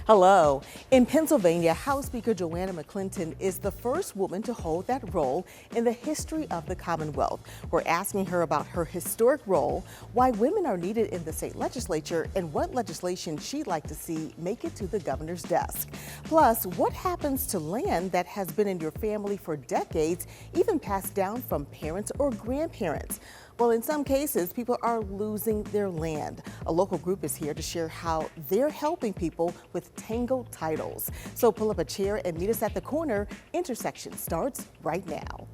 Hello. In Pennsylvania, House Speaker Joanna McClinton is the first woman to hold that role in the history of the Commonwealth. We're asking her about her historic role, why women are needed in the state legislature, and what legislation she'd like to see make it to the governor's desk. Plus, what happens to land that has been in your family for decades, even passed down from parents or grandparents? Well, in some cases, people are losing their land. A local group is here to share how they're helping people with tangled titles. So pull up a chair and meet us at the corner. Intersection starts right now.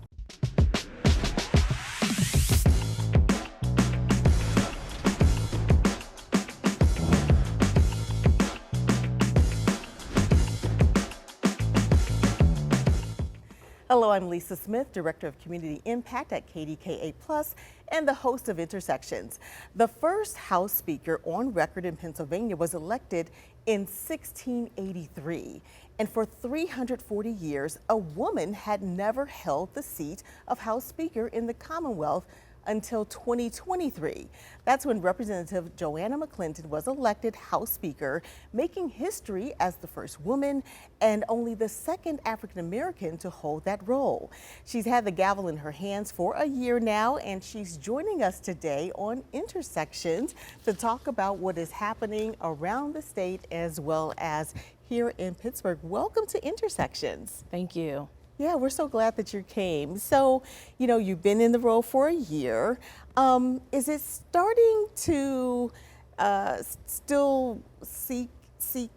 Hello, I'm Lisa Smith, Director of Community Impact at KDKA Plus and the host of Intersections. The first House Speaker on record in Pennsylvania was elected in 1683. And for 340 years, a woman had never held the seat of House Speaker in the Commonwealth until 2023. That's when Representative Joanna McClinton was elected House Speaker, making history as the first woman and only the second African American to hold that role. She's had the gavel in her hands for a year now, and she's joining us today on Intersections to talk about what is happening around the state as well as here in Pittsburgh. Welcome to Intersections. Thank you. Yeah, we're so glad that you came. So, you've been in the role for a year. Is it starting to still seek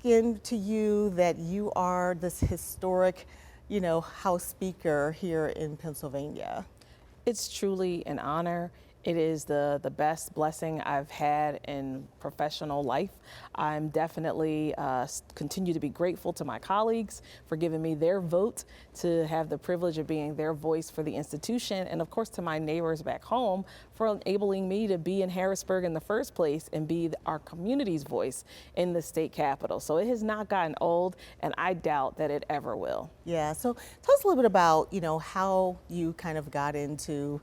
into you that you are this historic, House Speaker here in Pennsylvania? It's truly an honor. It is the best blessing I've had in professional life. I'm definitely continue to be grateful to my colleagues for giving me their vote to have the privilege of being their voice for the institution, and of course to my neighbors back home for enabling me to be in Harrisburg in the first place and be our community's voice in the state capitol. So it has not gotten old, and I doubt that it ever will. Yeah, so tell us a little bit about, how you kind of got into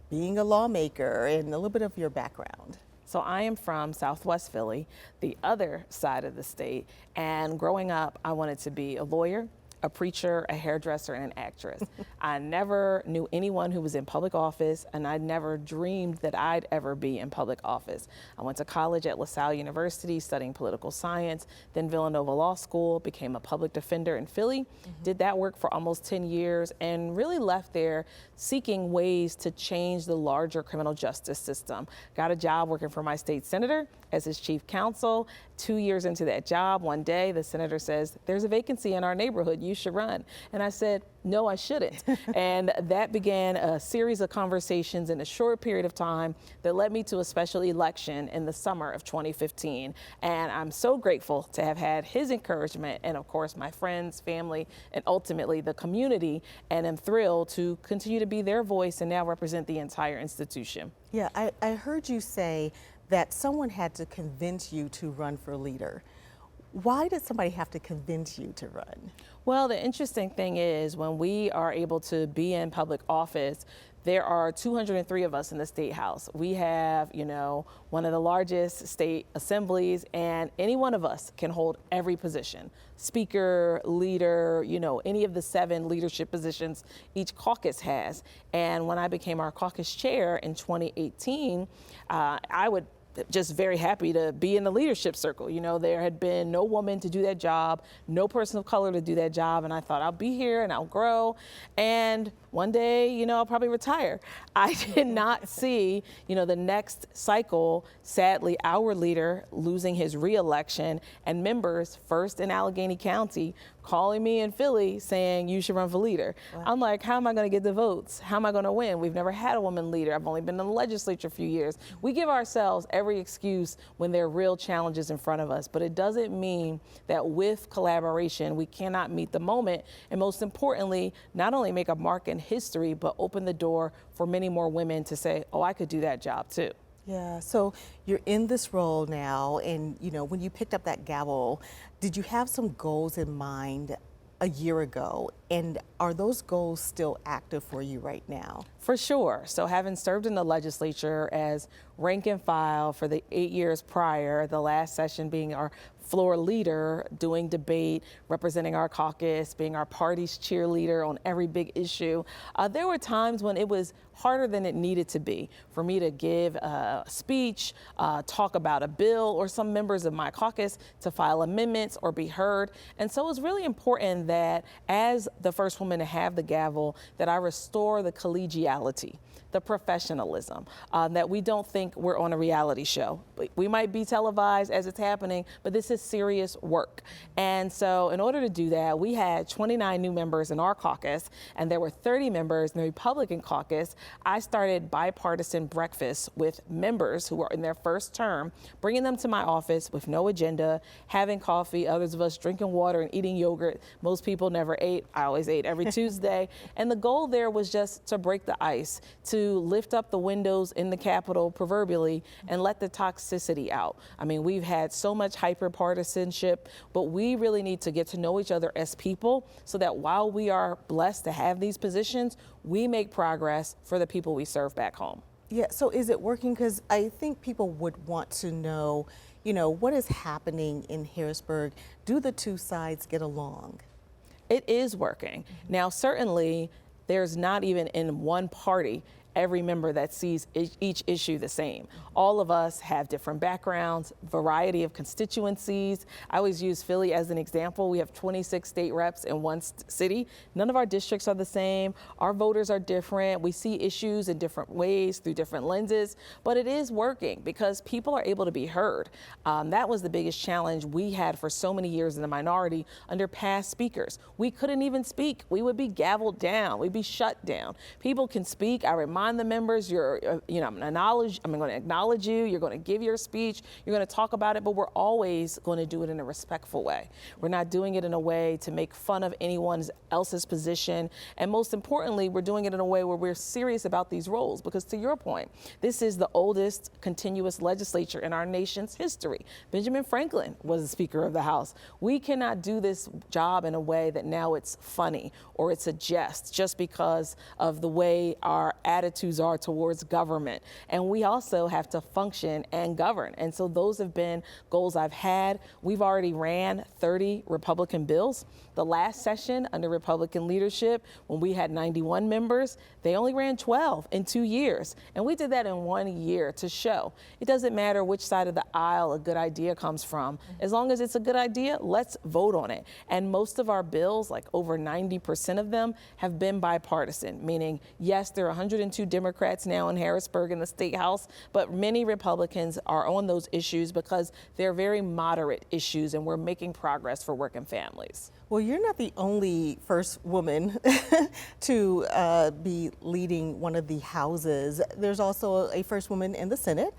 being a lawmaker and a little bit of your background. So I am from Southwest Philly, the other side of the state, and growing up, I wanted to be a lawyer, a preacher, a hairdresser, and an actress. I never knew anyone who was in public office, and I never dreamed that I'd ever be in public office. I went to college at LaSalle University studying political science, then Villanova Law School, became a public defender in Philly, did that work for almost 10 years, and really left there seeking ways to change the larger criminal justice system. Got a job working for my state senator as his chief counsel. 2 years into that job, one day the senator says, "There's a vacancy in our neighborhood, you should run." And I said, "No, I shouldn't." And that began a series of conversations in a short period of time that led me to a special election in the summer of 2015. And I'm so grateful to have had his encouragement and of course my friends, family, and ultimately the community, and I'm thrilled to continue to be their voice and now represent the entire institution. Yeah, I heard you say that someone had to convince you to run for leader. Why did somebody have to convince you to run? Well, the interesting thing is when we are able to be in public office, there are 203 of us in the State House. We have, one of the largest state assemblies, and any one of us can hold every position. Speaker, leader, any of the 7 leadership positions each caucus has. And when I became our caucus chair in 2018, I would just very happy to be in the leadership circle. There had been no woman to do that job, no person of color to do that job, and I thought I'll be here and I'll grow, and one day, I'll probably retire. I did not see, the next cycle, sadly, our leader losing his reelection, and members, first in Allegheny County, calling me in Philly saying, "You should run for leader." Wow. I'm like, how am I going to get the votes? How am I going to win? We've never had a woman leader. I've only been in the legislature a few years. We give ourselves every excuse when there are real challenges in front of us, but it doesn't mean that with collaboration, we cannot meet the moment, and most importantly, not only make a mark in history, but open the door for many more women to say, "Oh, I could do that job too." Yeah, so you're in this role now, and when you picked up that gavel, did you have some goals in mind a year ago, and are those goals still active for you right now? For sure. So having served in the legislature as rank and file for the 8 years prior, the last session being our floor leader doing debate, representing our caucus, being our party's cheerleader on every big issue, there were times when it was harder than it needed to be for me to give a speech, talk about a bill, or some members of my caucus to file amendments or be heard. And so it's really important that as the first woman to have the gavel, that I restore the collegiality, the professionalism, that we don't think we're on a reality show. We might be televised as it's happening, but this is serious work. And so in order to do that, we had 29 new members in our caucus, and there were 30 members in the Republican caucus. I started bipartisan breakfasts with members who were in their first term, bringing them to my office with no agenda, having coffee, others of us drinking water and eating yogurt. Most people never ate. I always ate every Tuesday. And the goal there was just to break the ice, to lift up the windows in the Capitol proverbially and let the toxicity out. I mean, we've had so much hyper partisanship, but we really need to get to know each other as people so that while we are blessed to have these positions, we make progress for the people we serve back home. Yeah, so is it working? Because I think people would want to know, what is happening in Harrisburg? Do the two sides get along? It is working. Now, certainly, there's not even in one party every member that sees each issue the same. All of us have different backgrounds, variety of constituencies. I always use Philly as an example. We have 26 state reps in one city. None of our districts are the same. Our voters are different. We see issues in different ways through different lenses, but it is working because people are able to be heard. That was the biggest challenge we had for so many years in the minority under past speakers. We couldn't even speak. We would be gavelled down. We'd be shut down. People can speak. I remind the members, I'm going to acknowledge you, you're going to give your speech, you're going to talk about it, but we're always going to do it in a respectful way. We're not doing it in a way to make fun of anyone else's position. And most importantly, we're doing it in a way where we're serious about these roles, because to your point, this is the oldest continuous legislature in our nation's history. Benjamin Franklin was the Speaker of the House. We cannot do this job in a way that now it's funny or it's a jest just because of the way our attitudes are towards government. And we also have to function and govern. And so those have been goals I've had. We've already ran 30 Republican bills. The last session under Republican leadership, when we had 91 members, they only ran 12 in 2 years. And we did that in 1 year to show it doesn't matter which side of the aisle a good idea comes from. As long as it's a good idea, let's vote on it. And most of our bills, like over 90% of them, have been bipartisan, meaning, yes, there are 102 Democrats now in Harrisburg in the State House, but many Republicans are on those issues because they're very moderate issues, and we're making progress for working families. Well, you're not the only first woman to be leading one of the houses. There's also a first woman in the Senate,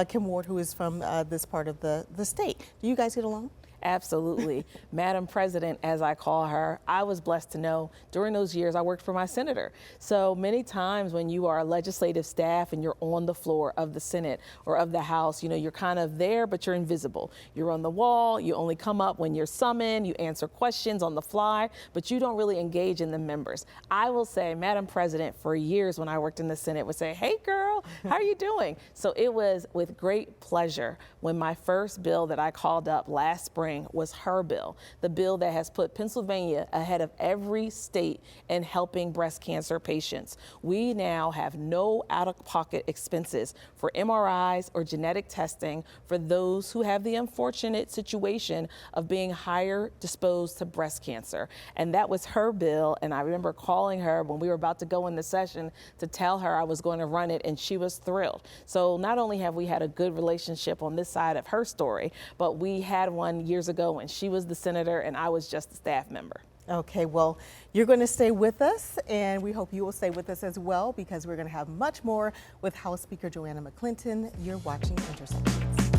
Kim Ward, who is from this part of the state. Do you guys get along? Absolutely. Madam President, as I call her, I was blessed to know during those years I worked for my senator. So many times when you are a legislative staff and you're on the floor of the Senate or of the House, you're kind of there, but you're invisible. You're on the wall. You only come up when you're summoned. You answer questions on the fly, but you don't really engage in the members. I will say, Madam President, for years when I worked in the Senate, would say, "Hey, girl, how are you doing?" So it was with great pleasure when my first bill that I called up last spring was her bill, the bill that has put Pennsylvania ahead of every state in helping breast cancer patients. We now have no out-of-pocket expenses for MRIs or genetic testing for those who have the unfortunate situation of being higher disposed to breast cancer. And that was her bill, and I remember calling her when we were about to go in the session to tell her I was going to run it, and she was thrilled. So not only have we had a good relationship on this side of her story, but we had one years ago when she was the senator and I was just a staff member. Okay, well, you're going to stay with us, and we hope you will stay with us as well, because we're going to have much more with House Speaker Joanna McClinton. You're watching Intersections.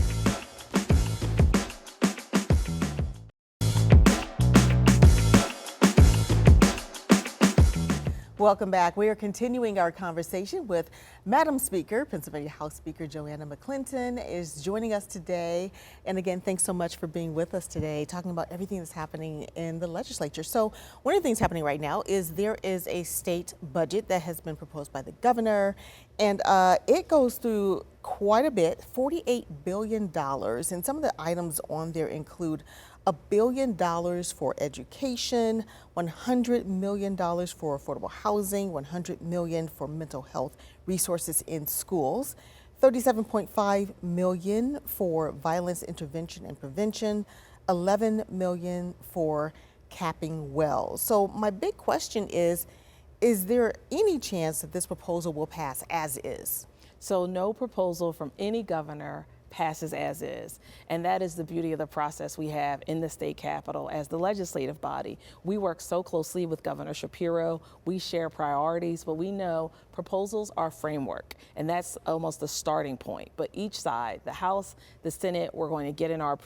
Welcome back. We are continuing our conversation with Madam Speaker. Pennsylvania House Speaker Joanna McClinton is joining us today. And again, thanks so much for being with us today, talking about everything that's happening in the legislature. So one of the things happening right now is there is a state budget that has been proposed by the governor, and it goes through quite a bit, $48 billion. And some of the items on there include $1 billion for education, $100 million for affordable housing, $100 million for mental health resources in schools, $37.5 million for violence intervention and prevention, $11 million for capping wells. So my big question is there any chance that this proposal will pass as is? So no proposal from any governor passes as is. And that is the beauty of the process we have in the state capitol as the legislative body. We work so closely with Governor Shapiro. We share priorities, but we know proposals are framework, and that's almost the starting point. But each side, the House, the Senate, we're going to get in our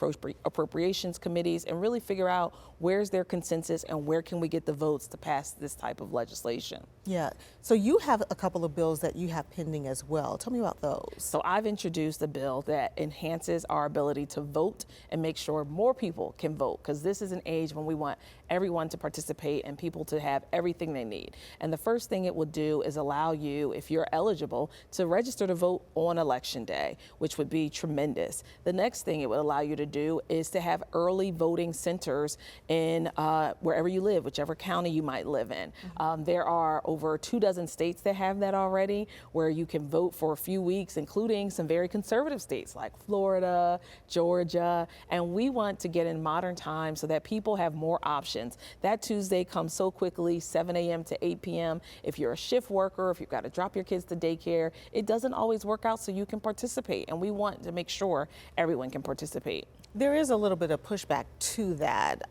appropriations committees and really figure out where's their consensus and where can we get the votes to pass this type of legislation. Yeah, so you have a couple of bills that you have pending as well. Tell me about those. So I've introduced a bill that enhances our ability to vote and make sure more people can vote, because this is an age when we want everyone to participate and people to have everything they need. And the first thing it will do is allow you, if you're eligible, to register to vote on election day, which would be tremendous. The next thing it would allow you to do is to have early voting centers in wherever you live, whichever county you might live in. There are over 24 states that have that already, where you can vote for a few weeks, including some very conservative states like Florida, Georgia, and we want to get in modern times so that people have more options. That Tuesday comes so quickly, 7 a.m. to 8 p.m. If you're a shift worker, if you've got to drop your kids to daycare, it doesn't always work out so you can participate, and we want to make sure everyone can participate. There is a little bit of pushback to that.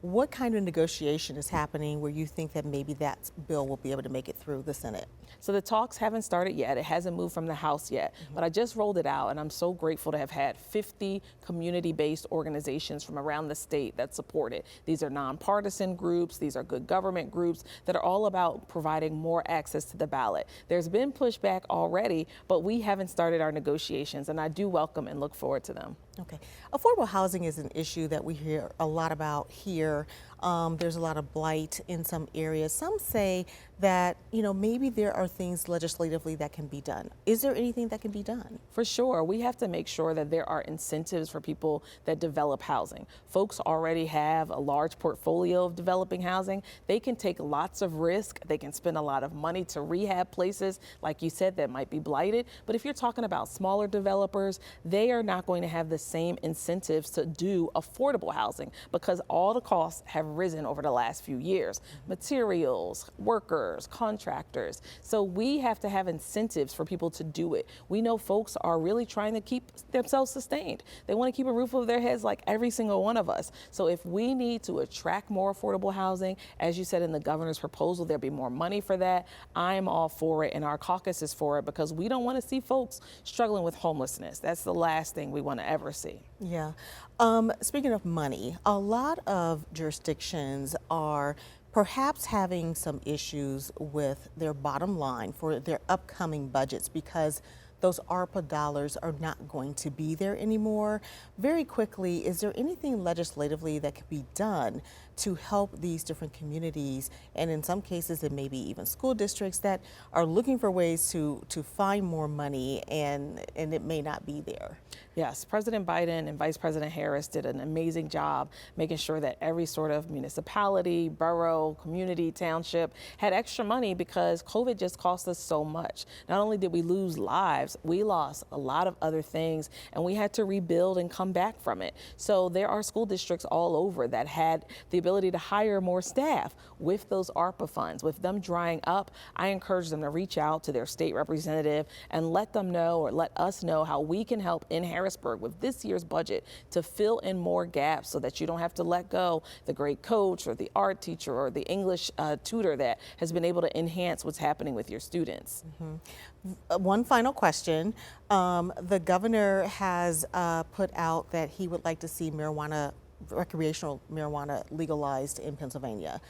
What kind of negotiation is happening where you think that maybe that bill will be able to make it through the Senate? So the talks haven't started yet. It hasn't moved from the House yet, but I just rolled it out, and I'm so grateful to have had 50 community-based organizations from around the state that support it. These are nonpartisan groups, these are good government groups that are all about providing more access to the ballot. There's been pushback already, but we haven't started our negotiations, and I do welcome and look forward to them. Okay. Affordable housing is an issue that we hear a lot about here. There's a lot of blight in some areas. Some say that, maybe there are things legislatively that can be done. Is there anything that can be done? For sure. We have to make sure that there are incentives for people that develop housing. Folks already have a large portfolio of developing housing. They can take lots of risk. They can spend a lot of money to rehab places, like you said, that might be blighted. But if you're talking about smaller developers, they are not going to have the same incentives to do affordable housing because all the costs have risen over the last few years. Materials, workers, contractors. So we have to have incentives for people to do it. We know folks are really trying to keep themselves sustained. They want to keep a roof over their heads like every single one of us. So if we need to attract more affordable housing, as you said in the governor's proposal, there'll be more money for that. I'm all for it, and our caucus is for it, because we don't want to see folks struggling with homelessness. That's the last thing we want to ever see. Yeah. Speaking of money, a lot of jurisdictions are perhaps having some issues with their bottom line for their upcoming budgets because those ARPA dollars are not going to be there anymore. Very quickly, is there anything legislatively that could be done to help these different communities, and in some cases it may be even school districts that are looking for ways to find more money and it may not be there? Yes, President Biden and Vice President Harris did an amazing job making sure that every sort of municipality, borough, community, township had extra money because COVID just cost us so much. Not only did we lose lives, we lost a lot of other things, and we had to rebuild and come back from it. So there are school districts all over that had the ability to hire more staff with those ARPA funds. With them drying up, I encourage them to reach out to their state representative and let them know, or let us know, how we can help in Harrisburg with this year's budget to fill in more gaps so that you don't have to let go the great coach or the art teacher or the English tutor that has been able to enhance what's happening with your students. One final question. The governor has put out that he would like to see recreational marijuana legalized in Pennsylvania.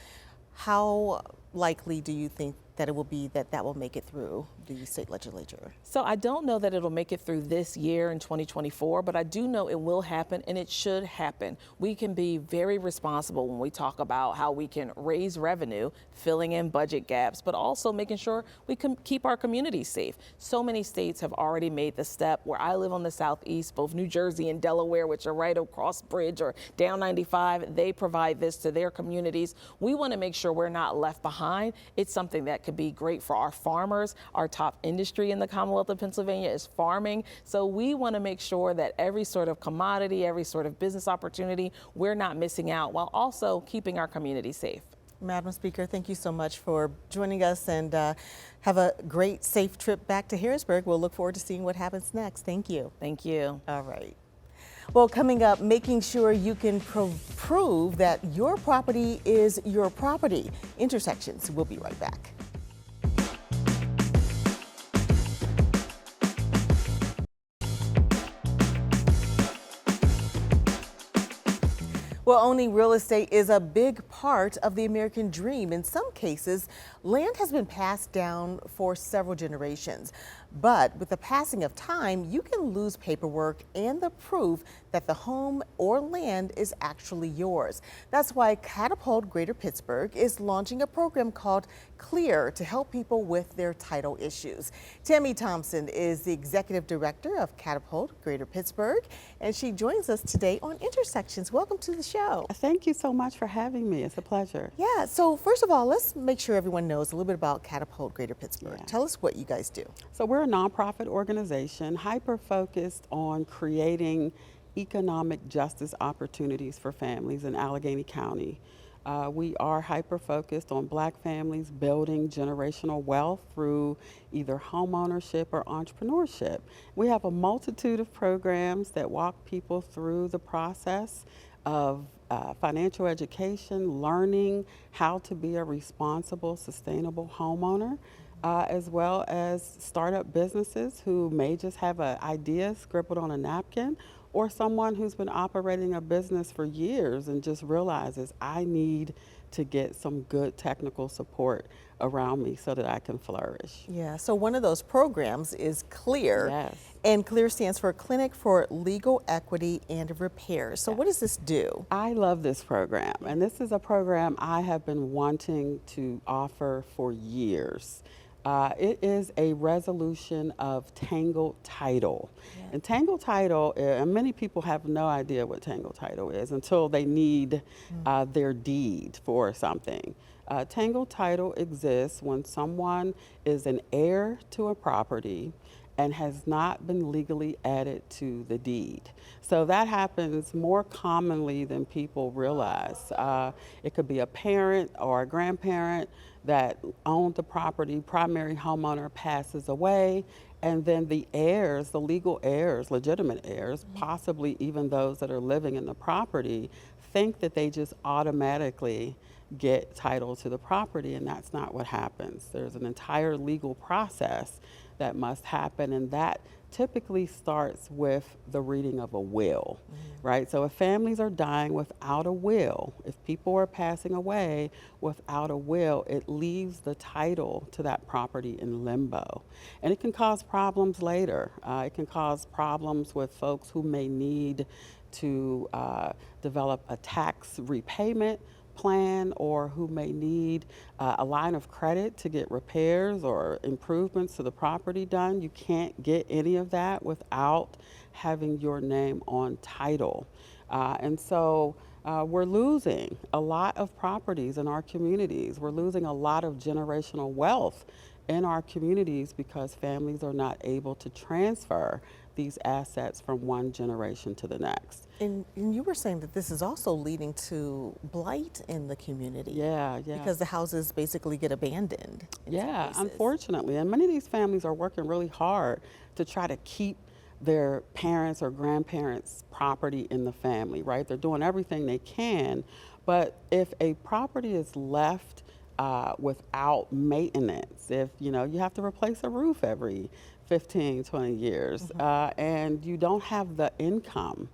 how likely do you think that it will be that that will make it through the state legislature? So I don't know that it'll make it through this year in 2024, but I do know it will happen and it should happen. We can be very responsible when we talk about how we can raise revenue, filling in budget gaps, but also making sure we can keep our communities safe. So many states have already made the step. Where I live on the Southeast, both New Jersey and Delaware, which are right across bridge or down 95, they provide this to their communities. We want to make sure we're not left behind. It's something that could be great for our farmers. Our top industry in the Commonwealth of Pennsylvania is farming. So we want to make sure that every sort of commodity, every sort of business opportunity, we're not missing out while also keeping our community safe. Madam Speaker, thank you so much for joining us, and have a great, safe trip back to Harrisburg. We'll look forward to seeing what happens next. Thank you. Thank you. All right. Well, coming up, making sure you can prove that your property is your property. Intersections. We'll be right back. Well, owning real estate is a big part of the American dream. In some cases, land has been passed down for several generations. But with the passing of time, you can lose paperwork and the proof that the home or land is actually yours. That's why Catapult Greater Pittsburgh is launching a program called Clear to help people with their title issues. Tammy Thompson is the executive director of Catapult Greater Pittsburgh, and she joins us today on Intersections. Welcome to the show. Thank you so much for having me. It's a pleasure. Yeah, so first of all, let's make sure everyone knows a little bit about Catapult Greater Pittsburgh. Yeah. Tell us what you guys do. So we're a nonprofit organization hyper-focused on creating economic justice opportunities for families in Allegheny County. We are hyper-focused on Black families building generational wealth through either home ownership or entrepreneurship. We have a multitude of programs that walk people through the process of financial education, learning how to be a responsible, sustainable homeowner, as well as startup businesses who may just have an idea scribbled on a napkin, or someone who's been operating a business for years and just realizes, I need to get some good technical support around me so that I can flourish. Yeah, so one of those programs is CLEAR. Yes. And CLEAR stands for Clinic for Legal Equity and Repair. So what does this do? I love this program, and this is a program I have been wanting to offer for years. It is a resolution of tangled title. Yeah. And tangled title, and many people have no idea what tangled title is until they need their deed for something. Tangled title exists when someone is an heir to a property and has not been legally added to the deed. So that happens more commonly than people realize. It could be a parent or a grandparent that owned the property, primary homeowner passes away, and then the heirs, the legal heirs, legitimate heirs, possibly even those that are living in the property, think that they just automatically get title to the property, and that's not what happens. There's an entire legal process that must happen, and that typically starts with the reading of a will, right? So if families are dying without a will, if people are passing away without a will, it leaves the title to that property in limbo. And it can cause problems later. It can cause problems with folks who may need to develop a tax repayment plan, or who may need a line of credit to get repairs or improvements to the property done. You can't get any of that without having your name on title. And so we're losing a lot of properties in our communities. We're losing a lot of generational wealth in our communities because families are not able to transfer these assets from one generation to the next. And you were saying that this is also leading to blight in the community. Yeah. Because the houses basically get abandoned. Yeah, unfortunately. And many of these families are working really hard to try to keep their parents' or grandparents' property in the family, right? They're doing everything they can, but if a property is left without maintenance, if you have to replace a roof every 15, 20 years, and you don't have the income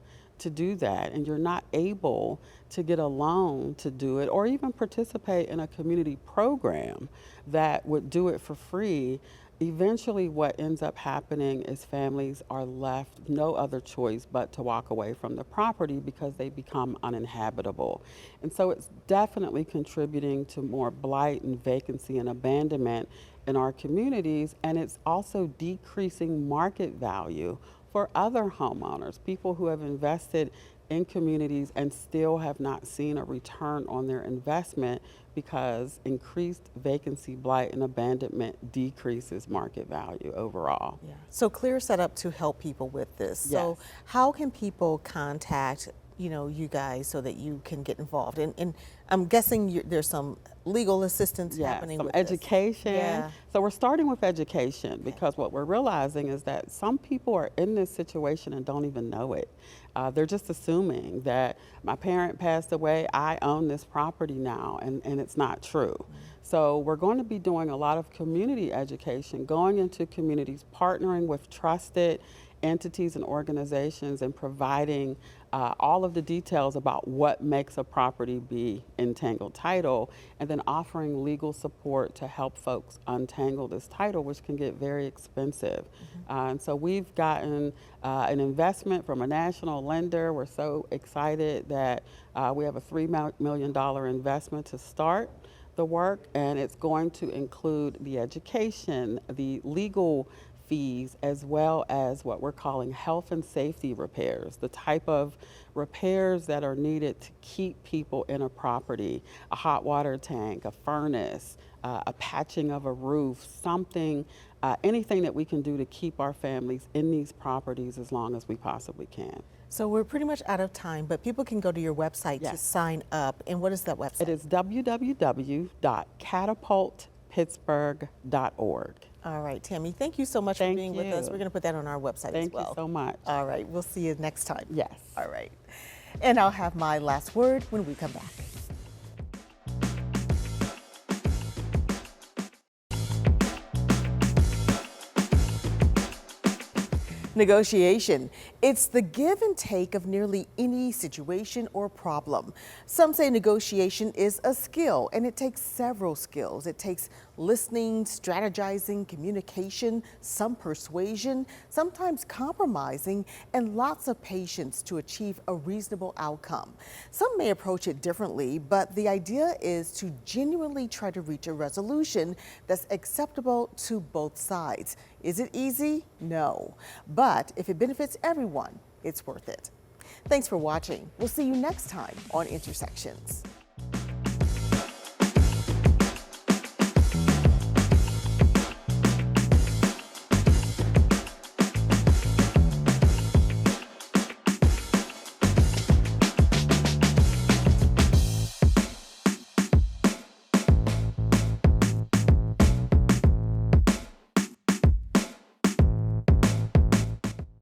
to do that and you're not able to get a loan to do it or even participate in a community program that would do it for free, eventually what ends up happening is families are left no other choice but to walk away from the property because they become uninhabitable. And so it's definitely contributing to more blight and vacancy and abandonment in our communities, and it's also decreasing market value for other homeowners, people who have invested in communities and still have not seen a return on their investment because increased vacancy, blight, and abandonment decreases market value overall. Yeah. So Clear set up to help people with this. So Yes. how can people contact, you guys so that you can get involved? And I'm guessing there's some legal assistance Yes, happening some with this. education. Yeah. So we're starting with education because what we're realizing is that some people are in this situation and don't even know it. They're just assuming that my parent passed away, I own this property now, and it's not true. So we're going to be doing a lot of community education, going into communities, partnering with trusted entities and organizations and providing all of the details about what makes a property be entangled title, and then offering legal support to help folks untangle this title, which can get very expensive. And so we've gotten an investment from a national lender. We're so excited that we have a $3 million investment to start the work, and it's going to include the education, the legal fees, as well as what we're calling health and safety repairs, the type of repairs that are needed to keep people in a property, a hot water tank, a furnace, a patching of a roof, something, anything that we can do to keep our families in these properties as long as we possibly can. So we're pretty much out of time, but people can go to your website to Yes. sign up. And what is that website? It is www.catapultpittsburgh.org. All right, Tammy, thank you so much for Thank being with us. you. We're going to put that on our website Thank as well. you so much. All right, we'll see you next time. Yes. All right. And I'll have my last word when we come back. Negotiation. It's the give and take of nearly any situation or problem. Some say negotiation is a skill, and it takes several skills. It takes listening, strategizing, communication, some persuasion, sometimes compromising, and lots of patience to achieve a reasonable outcome. Some may approach it differently, but the idea is to genuinely try to reach a resolution that's acceptable to both sides. Is it easy? No. But if it benefits everyone, it's worth it. Thanks for watching. We'll see you next time on Intersections.